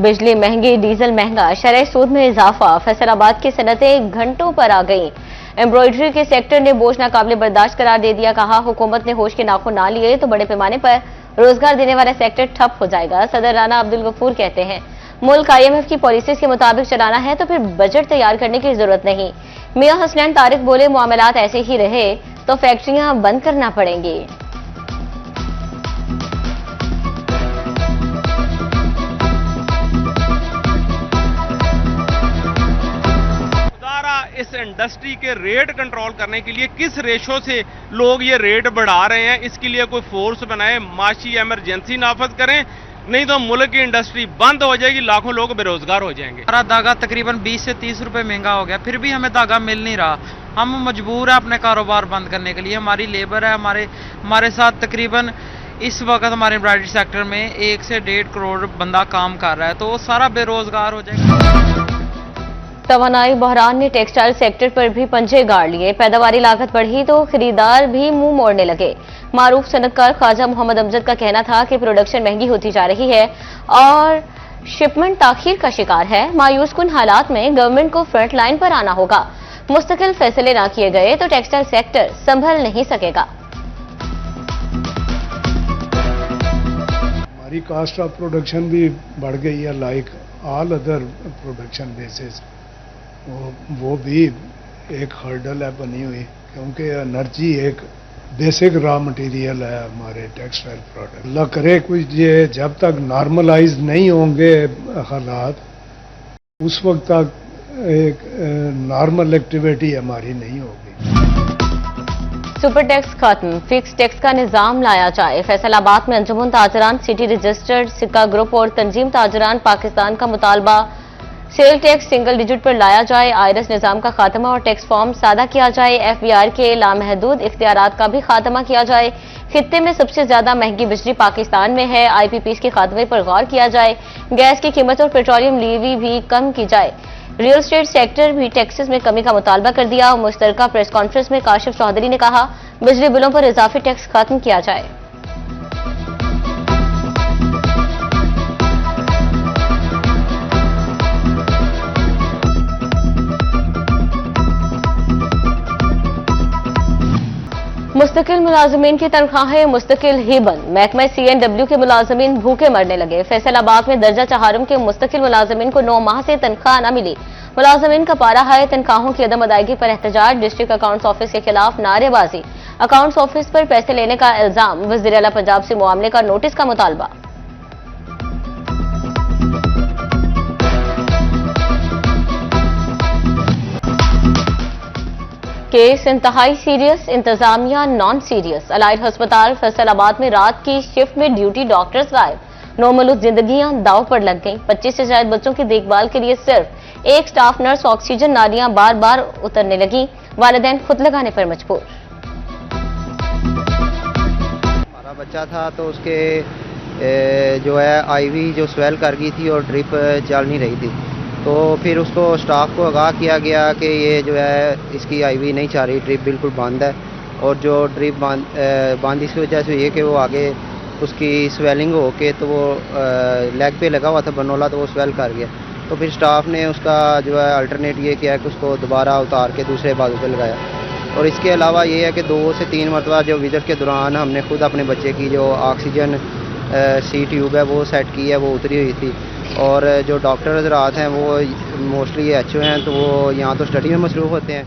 बिजली महंगी, डीजल महंगा, शरह सूद में इजाफा, फैसलाबाद की सनतें घंटों पर आ गईं। एम्ब्रॉयडरी के सेक्टर ने बोझ नाकाबिले बर्दाश्त करार दे दिया। कहा, हुकूमत ने होश के नाखून ना लिए तो बड़े पैमाने पर रोजगार देने वाला सेक्टर ठप हो जाएगा। सदर राना अब्दुल गफूर कहते हैं, मुल्क IMF की पॉलिसीज के मुताबिक चलाना है तो फिर बजट तैयार करने की जरूरत नहीं। मियां हसनैन तारिक बोले, मामलात ऐसे ही रहे तो फैक्ट्रियां बंद करना पड़ेंगी। इस इंडस्ट्री के रेट कंट्रोल करने के लिए किस रेशो से लोग ये रेट बढ़ा रहे हैं, इसके लिए कोई फोर्स बनाए, माशी इमरजेंसी नाफज करें, नहीं तो मुल्क की इंडस्ट्री बंद हो जाएगी, लाखों लोग बेरोजगार हो जाएंगे। हमारा धागा तकरीबन 20 से 30 रुपए महंगा हो गया, फिर भी हमें धागा मिल नहीं रहा। हम मजबूर है अपने कारोबार बंद करने के लिए। हमारी लेबर है, हमारे साथ तकरीबन इस वक्त हमारे एम्ब्रॉयडरी सेक्टर में 1 से 1.5 करोड़ बंदा काम कर रहा है, तो वो सारा बेरोजगार हो जाएगा। तवानाई बहरान ने टेक्सटाइल सेक्टर पर भी पंजे गाड़ लिए। पैदावारी लागत बढ़ी तो खरीदार भी मुंह मोड़ने लगे। मारूफ सनतकार ख्वाजा मोहम्मद अमजद का कहना था कि प्रोडक्शन महंगी होती जा रही है और शिपमेंट ताखीर का शिकार है। मायूस कुन हालात में गवर्नमेंट को फ्रंट लाइन पर आना होगा। मुस्तकिल फैसले ना किए गए तो टेक्सटाइल सेक्टर संभल नहीं सकेगा। हमारी कास्ट ऑफ प्रोडक्शन भी बढ़ गई है, like all other production basis. वो भी एक हर्डल है बनी हुई, क्योंकि एनर्जी एक बेसिक रॉ मटेरियल है हमारे टेक्सटाइल प्रोडक्ट। अल्लाह करे कुछ ये जब तक नॉर्मलाइज नहीं होंगे हालात, उस वक्त तक एक नॉर्मल एक्टिविटी हमारी नहीं होगी। सुपर टैक्स खत्म, फिक्स टैक्स का निजाम लाया जाए। फैसलाबाद में अंजुमन ताजरान सिटी रजिस्टर्ड सिक्का ग्रुप और तंजीम ताजरान पाकिस्तान का मुतालबा सेल टैक्स सिंगल डिजिट पर लाया जाए। आयरस निजाम का खात्मा और टैक्स फॉर्म सादा किया जाए। FBR के लामहदूद इख्तियारात का भी खात्मा किया जाए। खित्ते में सबसे ज्यादा महंगी बिजली पाकिस्तान में है। IPPs के खात्मे पर गौर किया जाए। गैस की कीमत और पेट्रोलियम लीवी भी कम की जाए। रियल एस्टेट सेक्टर भी टैक्सेस में कमी का मुतालबा कर दिया। मुश्तरका प्रेस कॉन्फ्रेंस में काशिफ चौधरी ने कहा, बिजली बिलों पर इजाफी टैक्स खत्म किया जाए। मुस्तकिल मुलाजमीन की तनख्वाहें मुस्तकिल ही बंद। महकमा CNW के मुलाजमीन भूखे मरने लगे। फैसलाबाद में दर्जा चहारम के मुस्तकिल मुलाजमीन को 9 माह से तनख्वाह न मिली। मुलाजमीन का पारा है तनख्वाहों की अदम अदायगी पर एहतजाज। डिस्ट्रिक्ट अकाउंट्स ऑफिस के खिलाफ नारेबाजी। अकाउंट्स ऑफिस पर पैसे लेने का इल्जाम। वज़ीर आला पंजाब से मामले का नोटिस का मुतालबा। केस इंतहाई सीरियस, इंतजामिया नॉन सीरियस। अलाइड अस्पताल फैसलाबाद में रात की शिफ्ट में ड्यूटी डॉक्टर्स गायब। नौमलूद जिंदगियां दाव पर लग गईं। 25 से ज्यादा बच्चों की देखभाल के लिए सिर्फ एक स्टाफ नर्स। ऑक्सीजन नालियां बार बार उतरने लगी। वालिदैन खुद लगाने पर मजबूर। हमारा बच्चा था तो उसके जो है IV जो स्वेल कर गई थी और ड्रिप चल नहीं रही थी, तो फिर उसको स्टाफ को आगाह किया गया कि ये जो है इसकी IV नहीं चल रही, ड्रिप बिल्कुल बंद है। और जो ड्रिप बंद इसकी वजह से ये कि वो आगे उसकी स्वेलिंग हो के तो वो लेग पे लगा हुआ था बनोला, तो वो स्वेल कर गया। तो फिर स्टाफ ने उसका जो है अल्टरनेट ये किया कि उसको दोबारा उतार के दूसरे बाजू पे लगाया। और इसके अलावा ये है कि 2 से 3 मरतबा जो विजिट के दौरान हमने खुद अपने बच्चे की जो ऑक्सीजन C ट्यूब है वो सेट की है, वो उतरी हुई थी। और जो डॉक्टर हज़रात हैं वो मोस्टली HO हैं, तो वो यहाँ तो स्टडी में मसरूफ़ होते हैं।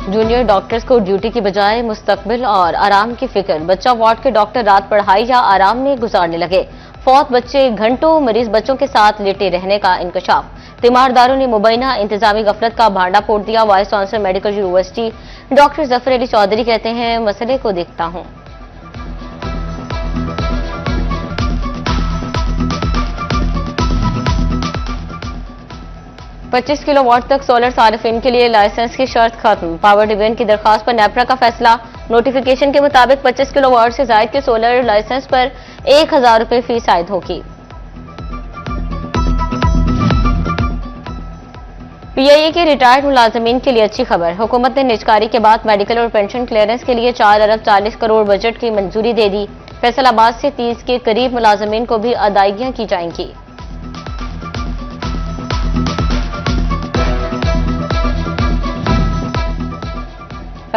जूनियर डॉक्टर्स को ड्यूटी की बजाय मुस्तकबिल और आराम की फिक्र। बच्चा वार्ड के डॉक्टर रात पढ़ाई या आराम में गुजारने लगे। फौत बच्चे घंटों मरीज बच्चों के साथ लेटे रहने का इंकशाफ। तीमारदारों ने मुबैना इंतजामी गफलत का भांडा फोड़ दिया। Vice chancellor medical university doctor Zafar Ali Chaudhry कहते हैं, मसले को देखता हूँ। 25 किलोवाट तक सोलर सार्फिन के लिए लाइसेंस की शर्त खत्म। पावर डिवीजन की दरखास्त पर नेपरा का फैसला। नोटिफिकेशन के मुताबिक 25 किलोवाट से जायद के सोलर लाइसेंस पर 1000 रुपए फीस आयद होगी। PIA के रिटायर्ड मुलाजमीन के लिए अच्छी खबर। हुकूमत ने निजकारी के बाद मेडिकल और पेंशन क्लियरेंस के लिए 4 अरब 40 करोड़ बजट की मंजूरी दे दी। फैसलाबाद से 30 के करीब मुलाजमीन को भी अदायगियां की जाएंगी।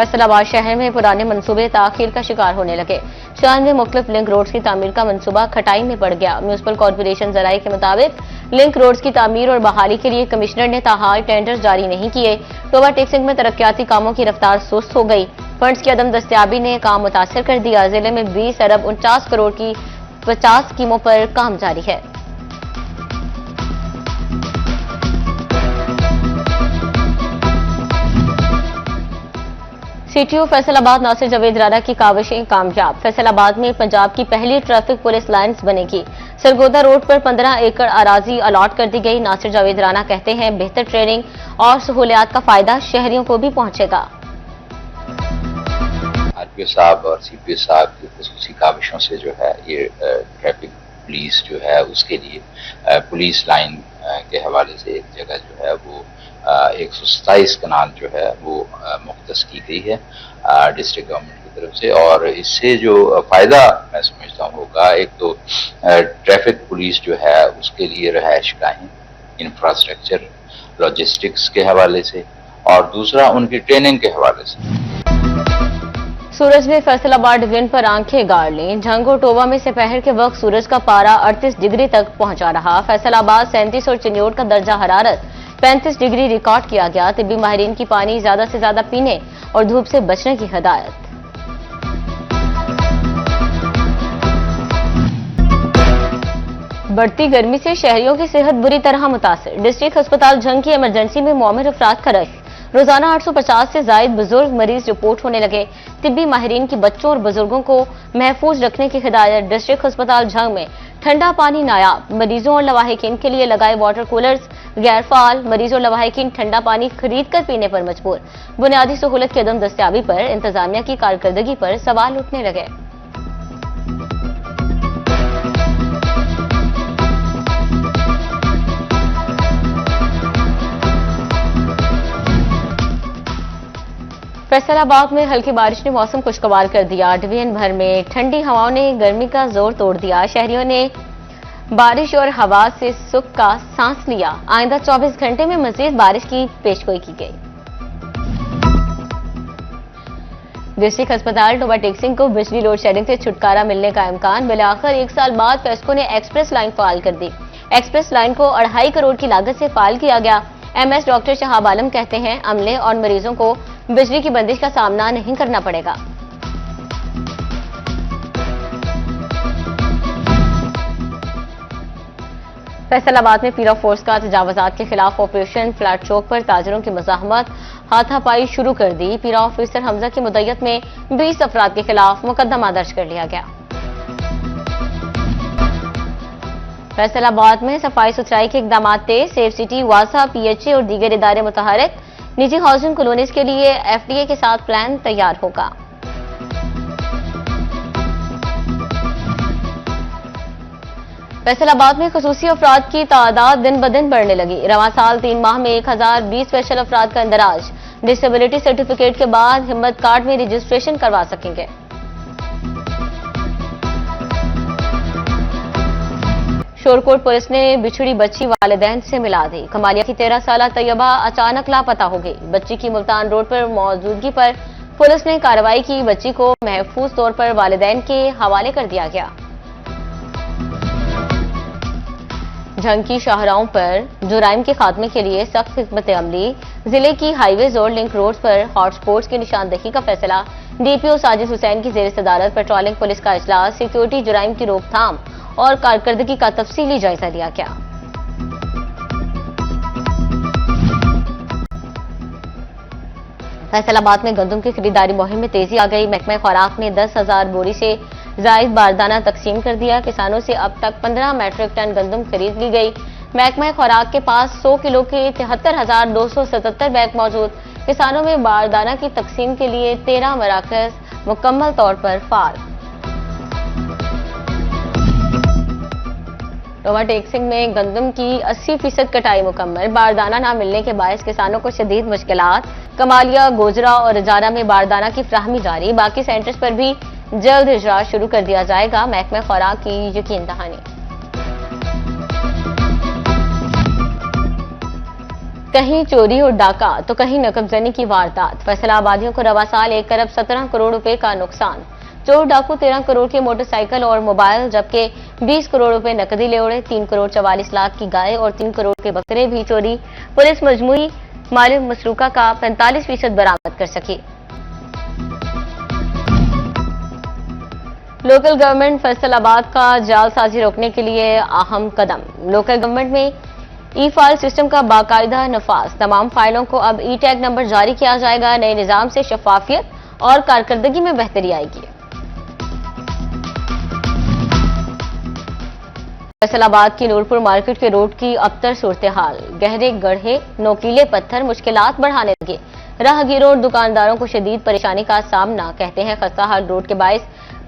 फैसलाबाद शहर में पुराने मंसूबे ताखीर का शिकार होने लगे। 96 मुख्तलिफ लिंक रोड्स की तामीर का मंसूबा खटाई में पड़ गया। म्यूनिसिपल कॉर्पोरेशन जराये के मुताबिक लिंक रोड्स की तामीर और बहाली के लिए कमिश्नर ने ताहाल टेंडर जारी नहीं किए। टोबा टेक्सिंग में तरक्याती कामों की रफ्तार सुस्त हो गई। फंड्स की अदम दस्तियाबी ने काम मुतासर कर दिया। जिले में 20 अरब 49 करोड़ की 50 स्कीमों पर काम जारी है। सीटीओ फैसलाबाद नासिर जावेद राणा की काविशें कामयाब। फैसलाबाद में पंजाब की पहली ट्रैफिक पुलिस लाइन्स बनेगी। सरगोदा रोड पर 15 एकड़ अराजी अलॉट कर दी गई। नासिर जावेद राणा कहते हैं बेहतर ट्रेनिंग और सहूलियात का फायदा शहरियों को भी पहुंचेगा। आरपीओ साहब और सीपीओ साहब की खुसूसी काविशों से जो है ये ट्रैफिक पुलिस जो है उसके लिए पुलिस लाइन के हवाले से एक जगह जो है वो 127 कनाल जो है वो मुख्तस की गई है डिस्ट्रिक्ट गवर्नमेंट की तरफ से। और इससे जो फायदा मैं समझता हूँ होगा, एक तो ट्रैफिक पुलिस जो है उसके लिए रहायश गाहें, इंफ्रास्ट्रक्चर, लॉजिस्टिक्स के हवाले से, और दूसरा उनकी ट्रेनिंग के हवाले से। सूरज ने फैसलाबाद डिवीजन पर आंखें गाड़ ली। झंग और टोबा में दोपहर के वक्त सूरज का पारा 38 डिग्री तक पहुंचा रहा। फैसलाबाद 37 और चिन्योट का दर्जा हरारत 35 डिग्री रिकॉर्ड किया गया। तिब्बी माहिरीन की पानी ज्यादा से ज्यादा पीने और धूप से बचने की हिदायत। बढ़ती गर्मी से शहरियों की सेहत बुरी तरह मुतासिर। डिस्ट्रिक्ट अस्पताल झंग की इमरजेंसी में मोमिर अफराद का रश। रोजाना 850 से जायद बुजुर्ग मरीज रिपोर्ट होने लगे। तिब्बी माहिरीन की बच्चों और बुजुर्गों को महफूज रखने की हिदायत। डिस्ट्रिक्ट अस्पताल झंग में ठंडा पानी नायाब। मरीजों और लवाहिकीन के लिए लगाए वाटर कूलर्स गैर फाल। मरीजों और लवाहिकीन ठंडा पानी खरीद कर पीने पर मजबूर। बुनियादी सहूलत की अदम दस्तियाबी पर इंतजामिया की कारकर्दगी पर सवाल उठने लगे। फैसलाबाद में हल्की बारिश ने मौसम खुशगवार कर दिया। डिवीजन भर में ठंडी हवाओं ने गर्मी का जोर तोड़ दिया। शहरियों ने बारिश और हवा से सुख का सांस लिया। आइंदा 24 घंटे में मजीद बारिश की पेशगोई की गई। डिस्ट्रिक्ट अस्पताल टोबा टेक्सिंग को बिजली लोड शेडिंग से छुटकारा मिलने का इम्कान। बिलाखिर 1 साल बाद फेस्को ने एक्सप्रेस लाइन फाल कर दी। एक्सप्रेस लाइन को 2.5 करोड़ की लागत से फाल किया गया। एमएस डॉक्टर शहाब आलम कहते हैं अमले और मरीजों को बिजली की बंदिश का सामना नहीं करना पड़ेगा। फैसलाबाद में पीरा फोर्स का तजावजात के खिलाफ ऑपरेशन फ्लैट चौक पर ताजरों की मज़ाहमत हाथापाई शुरू कर दी। पीरा ऑफिसर हमजा की मुद्दत में 20 अफराद के खिलाफ मुकदमा दर्ज कर लिया गया। फैसलाबाद में सफाई सुथराई के इकदाम तेज। सेफ सिटी, वासा, पीएचए और दीगर इदारे मुतहरिक। निजी हाउसिंग कॉलोनीज के लिए एफडीए के साथ प्लान तैयार होगा। फैसलाबाद में खुसूसी अफराद की तादाद दिन ब दिन बढ़ने लगी। रवां साल 3 माह में 1020 स्पेशल अफराद का इंदराज। डिसेबिलिटी सर्टिफिकेट के बाद हिम्मत कार्ड में रजिस्ट्रेशन करवा सकेंगे। शोरकोट पुलिस ने बिछड़ी बच्ची वालिदैन से मिला दी। कमालिया की 13 साला तैयबा अचानक लापता हो गई। बच्ची की मुल्तान रोड पर मौजूदगी पर पुलिस ने कार्रवाई की। बच्ची को महफूज तौर पर वालिदैन के हवाले कर दिया गया। झंग की शाहराहों पर जुराइम के खात्मे के लिए सख्त हिकमत अमली। जिले की हाईवेज और लिंक रोड पर हॉटस्पॉट्स की निशानदही का फैसला। डीपीओ साजिद हुसैन की जेर सदारत पेट्रोलिंग पुलिस का इजलास। सिक्योरिटी जुराइम की रोकथाम और कारकर्दगी का तफसीली जायजा लिया गया। फैसलाबाद में गंदम की खरीदारी मुहिम में तेजी आ गई। महकमा खुराक ने 10,000 बोरी से जायद बारदाना तकसीम कर दिया। किसानों से अब तक 15 मैट्रिक टन गंदम खरीद ली गई। महकमा खुराक के पास 100 किलो के 73,277 बैग मौजूद। किसानों में बारदाना की तकसीम के लिए 13 मराकज मुकम्मल तौर पर फाल। टोबा टेक्सिंग में गंदम की 80% कटाई मुकम्मल। बारदाना न मिलने के बायस किसानों को शदीद मुश्किलात। कमालिया, गोजरा और रजाना में बारदाना की फ्राहमी जारी। बाकी सेंटर्स पर भी जल्द इजरा शुरू कर दिया जाएगा। महकमा खुराक की यकीन दहानी। कहीं चोरी और डाका तो कहीं नकबजनी की वारदात। फैसलाबादियों को रवा साल 1 अरब 17 करोड़ रुपए का नुकसान। चोर डाकू 13 करोड़ के मोटरसाइकिल और मोबाइल जबकि 20 करोड़ रुपए नकदी ले उड़े। 3 करोड़ 44 लाख की गाय और 3 करोड़ के बकरे भी चोरी। पुलिस मजमूई माल मसरूका का 45% बरामद कर सकी। लोकल गवर्नमेंट फैसलाबाद का जालसाजी रोकने के लिए अहम कदम। लोकल गवर्नमेंट में ई फाइल सिस्टम का बाकायदा नफाज। तमाम फाइलों को अब ई टैग नंबर जारी किया जाएगा। नए निजाम से शफाफियत और कारकर्दगी में बेहतरी आएगी। फैसलाबाद की नूरपुर मार्केट के रोड की अबतर सूरत हाल। गहरे गड्ढे, नोकीले पत्थर मुश्किलात बढ़ाने लगे। राहगीरों और दुकानदारों को शदीद परेशानी का सामना। कहते हैं खस्ता हाल रोड के बायस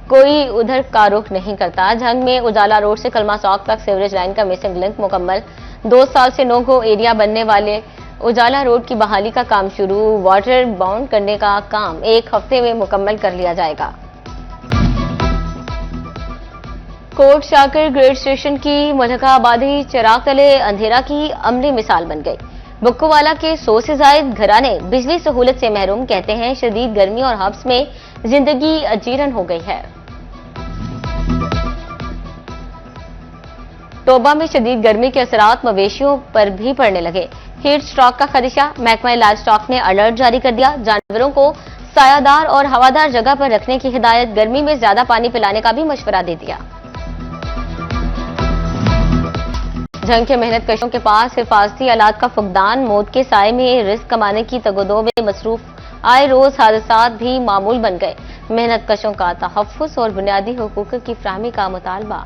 कोई उधर का रुख नहीं करता। झंग में उजाला रोड से कलमा चौक तक सीवरेज लाइन का मिसिंग लिंक मुकम्मल। 2 साल से नो गो एरिया बनने वाले उजाला रोड की बहाली का काम शुरू। वाटर बाउंड करने का काम 1 हफ्ते में मुकम्मल कर लिया जाएगा। कोट शाकिर ग्रेड स्टेशन की मुल्का आबादी चिराग तले अंधेरा की अमली मिसाल बन गई। बुक्कूवाला के 100 से ज्यादा घराने बिजली सहूलत से महरूम। कहते हैं शदीद गर्मी और हब्स में जिंदगी अजीरन हो गई है। तोबा में शदीद गर्मी के असरात मवेशियों पर भी पड़ने लगे। हीट स्ट्रोक का खदशा। महकमा लाइव स्टॉक ने अलर्ट जारी कर दिया। जानवरों को सायादार और हवादार जगह पर रखने की हिदायत। गर्मी में ज्यादा पानी पिलाने का भी मशवरा दे दिया। जंग के मेहनत कशों के पास हिफाजती आलात का फुकदान। मौत के साए में रिस्क कमाने की तगदो में मसरूफ आए रोज हादसात भी मामूल बन गए। मेहनत कशों का तहफ्फुज़ और बुनियादी हुकूक की फराहमी का मुतालबा।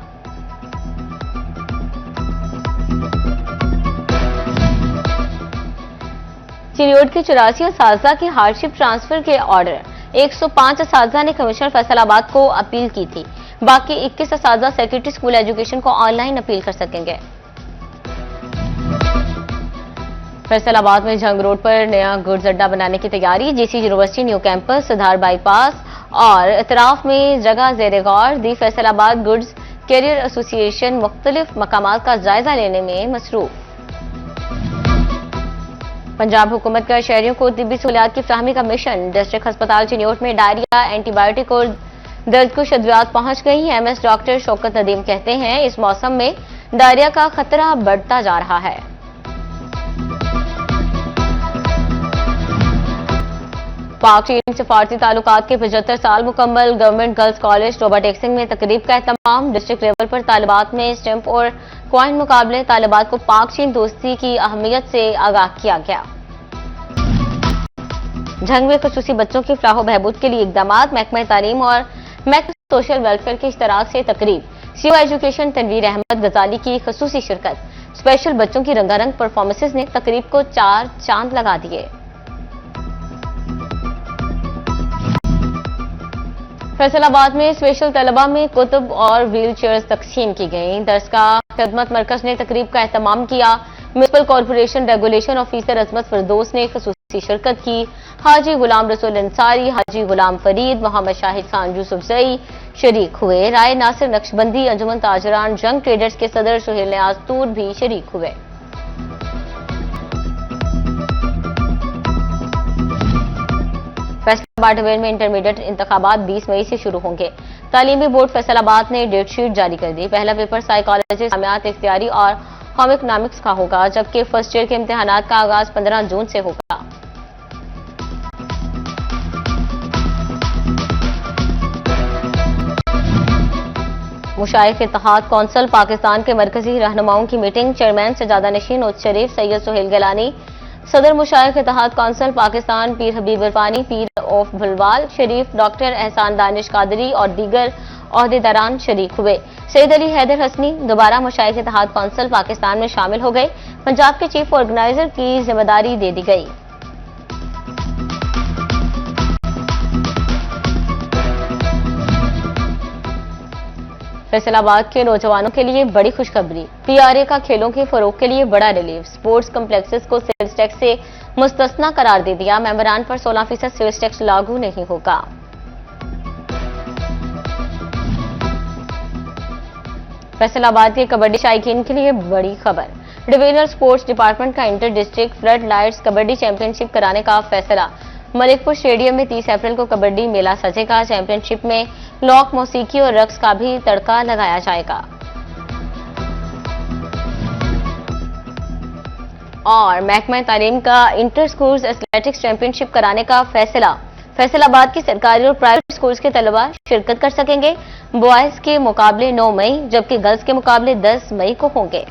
चिरियोट के 84 असातिज़ा की हार्डशिप ट्रांसफर के ऑर्डर। 105 असातिज़ा ने कमिश्नर फैसलाबाद को अपील की थी। बाकी 21 असातिज़ा सेक्रेटरी स्कूल एजुकेशन को ऑनलाइन अपील कर सकेंगे। फैसलाबाद में जंग रोड पर नया गुड्स अड्डा बनाने की तैयारी। GC university new campus, Sidhar bypass और इतराफ में जगह ज़ेरे गौर। The Faisalabad goods carrier association मुख्तलिफ मकामात का जायजा लेने में मसरूफ। पंजाब हुकूमत का शहरियों को तिब्बी सहूलियात की फराहमी का मिशन। डिस्ट्रिक्ट अस्पताल चिन्योट में डायरिया, एंटीबायोटिक और दर्दकुश अद्वियात पहुंच गई। एमएस डॉक्टर शौकत नदीम कहते हैं इस मौसम में डायरिया का खतरा बढ़ता जा रहा है। पाक चीन सफारती ताल्लुकात के 75 साल मुकम्मल। गवर्नमेंट गर्ल्स कॉलेज टोबा टेक्सिंग में तकरीब का एहतमाम। डिस्ट्रिक्ट लेवल पर तालिबात में स्टैंप और क्वाइन मुकाबले। तालिबात को पाक चीन दोस्ती की अहमियत से आगाह किया गया। जंग में खुसूसी बच्चों की फलाह बहबूद के लिए इकदाम। महकमा तालीम और महकमा सोशल वेलफेयर के इश्तराक से तकरीब। सीओ एजुकेशन तनवीर अहमद गजाली की खुसूसी शिरकत। स्पेशल बच्चों की रंगारंग परफॉर्मेंसेज ने तकरीब को 4 चांद लगा दिए। फैसलाबाद में स्पेशल तलबा में कुतुब और व्हील चेयर्स तकसीम की गई। दर्स का खिदमत मरकज ने तकरीब का एहतमाम किया। म्यूनिसिपल कॉरपोरेशन रेगुलेशन ऑफिसर अजमत फिरदौस ने खुसूसी शिरकत की। हाजी गुलाम रसूल अंसारी, हाजी गुलाम फरीद, मोहम्मद शाहिद खान यूसुफजई शरीक हुए। राय नासिर नक्शबंदी, अंजुमन ताजरान जंग ट्रेडर्स के सदर सुहेल नियाज तूर भी शरीक हुए। फैसलाबाद डिवीजन में इंटरमीडिएट इंतखाबात 20 मई से शुरू होंगे। तालीमी बोर्ड फैसलाबाद ने डेट शीट जारी कर दी। पहला पेपर साइकोलॉजी, इस्लामियात, इख्तियारी और होम इकोनॉमिक्स का होगा, जबकि फर्स्ट ईयर के इम्तिहानात का आगाज 15 जून से होगा। मुशाइख इत्तेहाद कौंसिल पाकिस्तान के मरकजी रहनुमाओं की मीटिंग। चेयरमैन सजादा नशीन उद शरीफ सैयद सुहेल गिलानी, सदर मुशाइख इत्तेहाद council Pakistan Pir Habib इरफानी, Pir of भुलवाल Sharif, doctor एहसान दानिश कादरी और दीगर ओहदेदारान शरीक हुए। सैयद अली हैदर हसनी दोबारा मुशाइख इत्तेहाद कौंसिल पाकिस्तान में शामिल हो गए। पंजाब के चीफ ऑर्गेनाइजर की जिम्मेदारी दे दी गई। फैसलाबाद के नौजवानों के लिए बड़ी खुशखबरी। पीआरए का खेलों के फरोग के लिए बड़ा रिलीफ। स्पोर्ट्स कम्प्लेक्सेस को सेल्स टैक्स से मुस्तस्ना करार दे दिया। मेंबरान पर 16% सेल्स टैक्स लागू नहीं होगा। फैसलाबाद के कबड्डी शायकीन के लिए बड़ी खबर। डिवीजनल स्पोर्ट्स डिपार्टमेंट का inter district flood lights kabaddi championship कराने का फैसला। मलिकपुर स्टेडियम में 30 अप्रैल को कबड्डी मेला सजेगा। चैंपियनशिप में लोक मौसीकी और रक्स का भी तड़का लगाया जाएगा। और महकमा तालीम का इंटर स्कूल्स एथलेटिक्स चैंपियनशिप कराने का फैसला। फैसलाबाद की सरकारी और प्राइवेट स्कूल्स के तलबा शिरकत कर सकेंगे। बॉयज के मुकाबले 9 मई जबकि गर्ल्स के मुकाबले 10 मई को होंगे।